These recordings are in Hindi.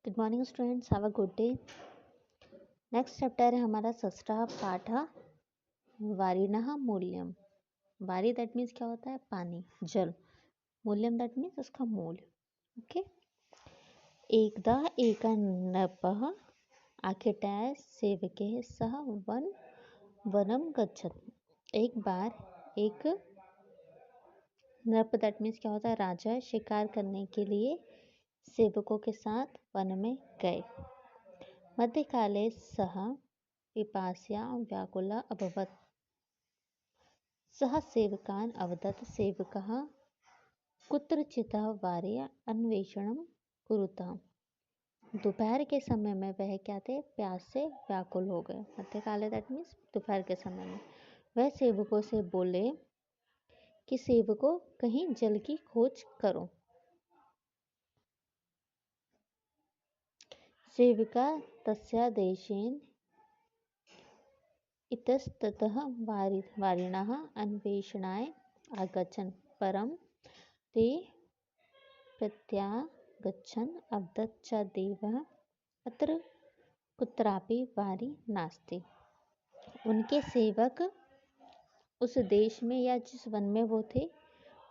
Good morning students, have a good day. Next chapter है हमारा षष्ठा पाठ वारिणः मूल्यम। वारी दैट मीन्स क्या होता है? पानी, जल। मूल्यम दैट मीन्स उसका मूल्य। ओके। एकदा एका नृपः आखेटाय सेवके सह वनम गच्छत। एक बार एक नृप दैट मीन्स क्या होता है? राजा शिकार करने के लिए सेवकों के साथ वन में गए। मध्यकाले सः पिपास्या व्याकुला अभवत्। सः सेवकान् अवदत्, सेवकः कुत्रचित् वार्य अन्वेषणं कुरुतः। दोपहर के समय में वह क्या थे? प्यास से व्याकुल हो गए। मध्यकाले दैट मीन्स दोपहर के समय में वह सेवकों से बोले कि सेवकों, कहीं जल की खोज करो। सेविका तस्यादेशेन इतस्ततः वारिणः अन्वेषणाय आगच्छन्। परं ते प्रत्यागच्छन् अवदत् च देवः अत्र कुत्रापि वारी नास्ति। उनके सेवक उस देश में या जिस वन में वो थे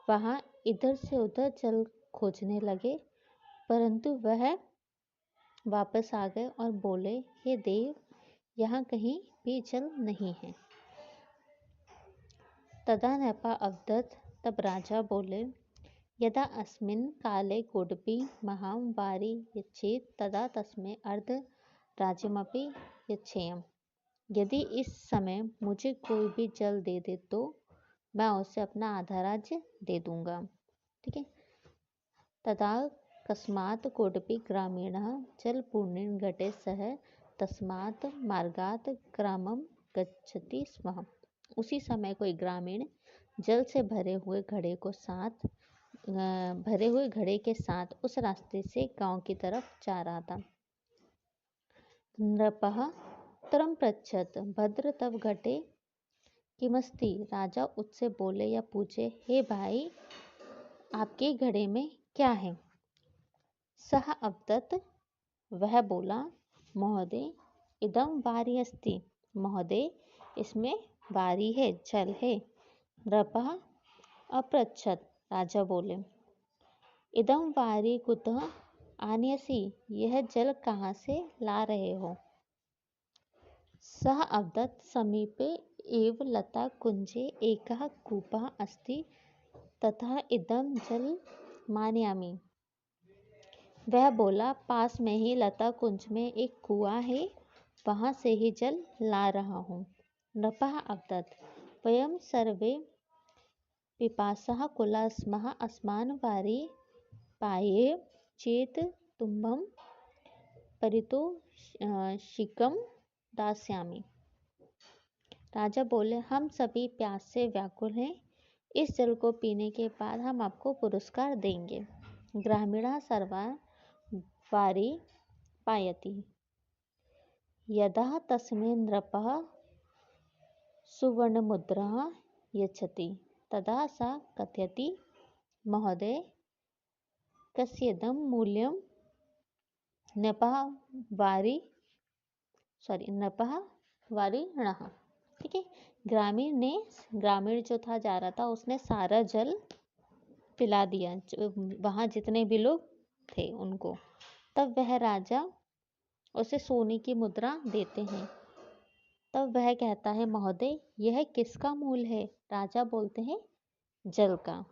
वहाँ इधर से उधर जल खोजने लगे, परंतु वह वापस आ गए और बोले, हे देव, यहाँ कहीं भी जल नहीं है। तदा नृपः अवदत्, तब राजा बोले, यदा अस्मिन् काले कोऽपि महां वारी यच्छेत् तदा तस्मै अर्धराज्यमपि यच्छेयम्। यदि इस समय मुझे कोई भी जल दे दे तो मैं उसे अपना आधा राज्य दे दूंगा। ठीक है। तदा कस्मात् कोऽपि ग्रामीणः जलपूर्णेन घटे सह तस्मात् मार्गात् ग्रामं गच्छति स्म। उसी समय कोई ग्रामीण जल से भरे हुए घड़े के साथ उस रास्ते से गांव की तरफ जा रहा था। नृपः उत्तरं पृच्छत्, भद्र तव घटे किमस्ति। राजा उससे बोले या पूछे, हे भाई, आपके घड़े में क्या है? सः अवदत्, वह बोला, महोदय, इदं वारी अस्ति। महोदय, इसमें वारी है, जल है। नृपः अपृच्छत्, राजा बोले, इदं वारी कुतः आनयसि? यह जल कहाँ से ला रहे हो? सः अवदत्, समीपे एव लता कुञ्जे एकः कूपः अस्ति, ततः इदं जलम् आनयामि। वह बोला, पास में ही लता कुंज में एक कुआं है, वहाँ से ही जल ला रहा हूँ। नृपः अवदत्, वयं सर्वे पिपासः कुला स्मः, अस्मान् वारी पायेय चेत् तुम्भं पारितोषिकं दास्यामि। राजा बोले, हम सभी प्यास से व्याकुल हैं, इस जल को पीने के बाद हम आपको पुरस्कार देंगे। ग्रामीणः सर्वा वारी पायति। यदा तस्मै नृपः सुवर्णमुद्राः यच्छति, तदा सा कथयति, महोदय, कस्येदं मूल्यं? नृपः वारिणः। ठीक है। ग्रामीण जो था जा रहा था, उसने सारा जल पिला दिया वहाँ जितने भी लोग थे उनको। तब वह राजा उसे सोने की मुद्रा देते हैं। तब वह कहता है, महोदय, यह किसका मूल है? राजा बोलते हैं, जल का।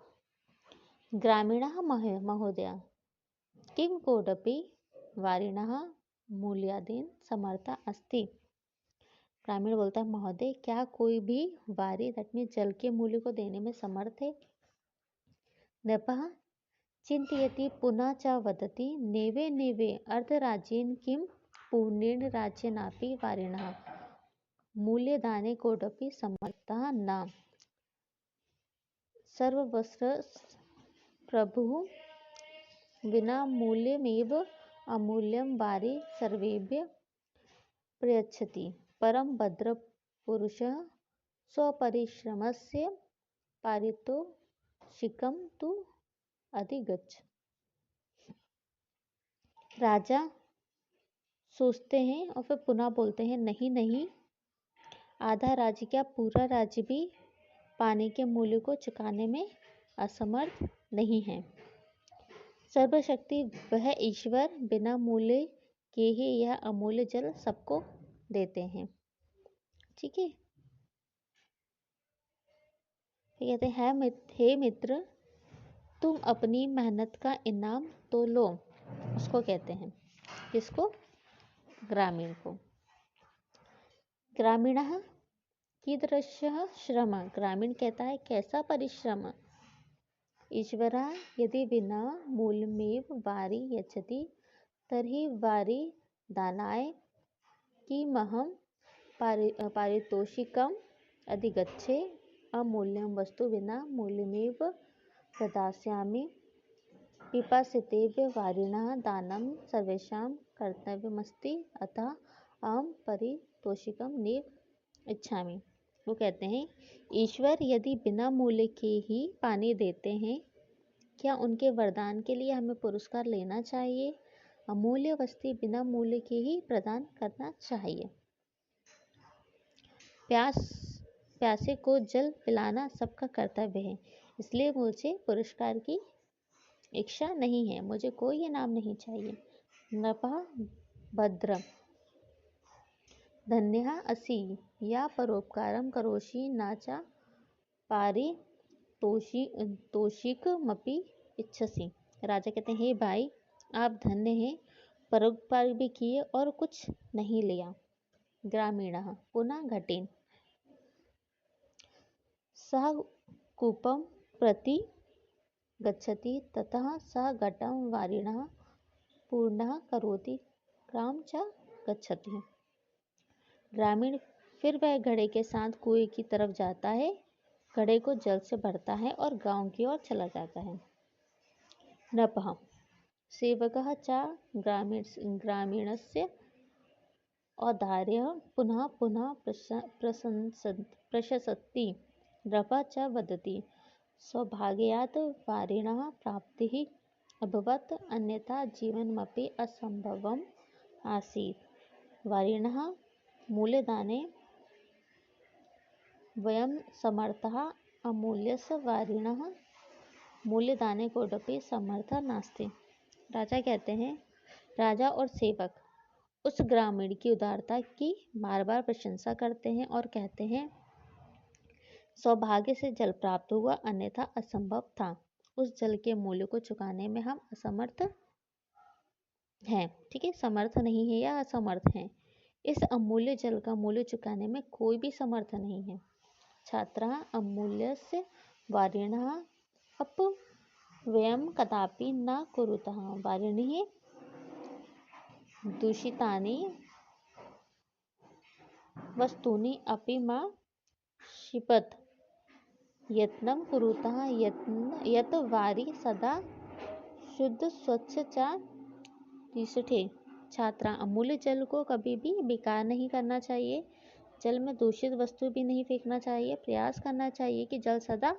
ग्रामीणः महोदय, किं कोऽपि वारिणः मूल्यादीन् समर्था अस्ति? ग्रामीण बोलता है, महोदय, क्या कोई भी वारी दैट मीन्स जल के मूल्य को देने में समर्थ है? नृपः चिन्तयति पुनः च वदति, नेवे नेवे अर्धराज्येन किं पूर्णेन राज्येनापि वारिणः मूल्यदाने कोऽपि समर्थः न। सर्ववस्त्रप्रभुः विना मूल्यमेव अमूल्यं वारी सर्वेभ्यः प्रयच्छति। परं भद्रपुरुषः स्वपरिश्रमस्य पारितोषिकं तु अधिगच्छ। राजा सोचते हैं और फिर पुनः बोलते हैं, नहीं नहीं, आधा राज्य क्या पूरा राज्य भी पानी के मूल्य को चुकाने में असमर्थ नहीं है। सर्वशक्ति वह ईश्वर बिना मूल्य के ही यह अमूल्य जल सबको देते हैं। ठीक है, फिर कहते हैं, हे मित्र, तुम अपनी मेहनत का इनाम तो लो। उसको कहते हैं, किसको? ग्रामीण को। ग्रामीणः कीदृशः श्रम, ग्रामीण कहता है कैसा परिश्रम। ईश्वरः यदि विना मूल्यमेव वारि यच्छति तर्हि वारि दानाय किमहं पारितोषिकम् अधिगच्छे, अमूल्यं वस्तु विना मूल्यमेव प्रदास्यामि, पिपासितेभ्यः वारिणः दानं सर्वेषां कर्तव्यमस्ति, अतः अहं पारितोषिकं नैव इच्छामि। वो कहते हैं, ईश्वर यदि बिना मूल्य के ही पानी देते हैं, क्या उनके वरदान के लिए हमें पुरस्कार लेना चाहिए? अमूल्य वस्तु बिना मूल्य के ही प्रदान करना चाहिए। प्यासे को जल पिलाना सबका कर्तव्य है, इसलिए मुझे पुरस्कार की इच्छा नहीं है, मुझे कोई इनाम नहीं चाहिए। नपः भद्रम धन्यः असि या परोपकारं करोषि न च पारितोषिकमपि इच्छसि। राजा कहते हैं, हे भाई, आप धन्य हैं, परोपकार भी किए और कुछ नहीं लिया। ग्रामीणः पुनः घटेन सः कूपं प्रति गच्छति, ततः सः घटं वारिणः पूर्णः करोति, ग्रामं च गच्छति। ग्रामीण फिर वह घड़े के साथ कुएं की तरफ जाता है, घड़े को जल से भरता है और गांव की ओर चला जाता है। नपः सेवकः च ग्रामीणस्य औदार्यः पुनः पुनः प्रशस्ति, नपः च वदति, सौभाग्यात् वारिणः प्राप्तिः अभवत्, अन्यथा जीवनमपि असम्भवम् आसीत्। वारिणः मूल्यदाने वयं समर्थः, अमूल्यस्य वारिणः मूल्यदाने कोऽपि समर्थः नास्ति। राजा कहते हैं, राजा और सेवक उस ग्रामीण की उदारता की बार बार प्रशंसा करते हैं और कहते हैं, सौभाग्य से जल प्राप्त हुआ, अन्यथा असंभव था। उस जल के मूल्य को चुकाने में हम असमर्थ हैं। ठीक है, समर्थ नहीं है या असमर्थ हैं। इस अमूल्य जल का मूल्य चुकाने में कोई भी समर्थ नहीं है। छात्रः अमूल्यस्य वारिणः अपव्ययं कदापि न कुरुतः, वारिणः दूषितानि वस्तूनि अपि मा क्षिपत, यत्नं कुरुतः यत् वारि सदा शुद्ध स्वच्छ च तिष्ठे। छात्रा अमूल्य जल को कभी भी बेकार नहीं करना चाहिए, जल में दूषित वस्तु भी नहीं फेंकना चाहिए, प्रयास करना चाहिए कि जल सदा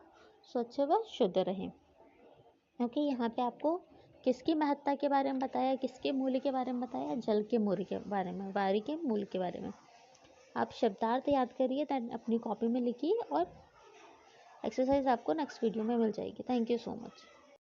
स्वच्छ व शुद्ध रहे। क्योंकि यहाँ पे आपको किसकी महत्ता के बारे में बताया, किसके मूल्य के बारे में बताया? जल के मूल्य के बारे में, वारि के मूल्य के बारे में। आप शब्दार्थ याद करिए, दैन अपनी कॉपी में लिखिए और एक्सरसाइज आपको नेक्स्ट वीडियो में मिल जाएगी। Thank you so much.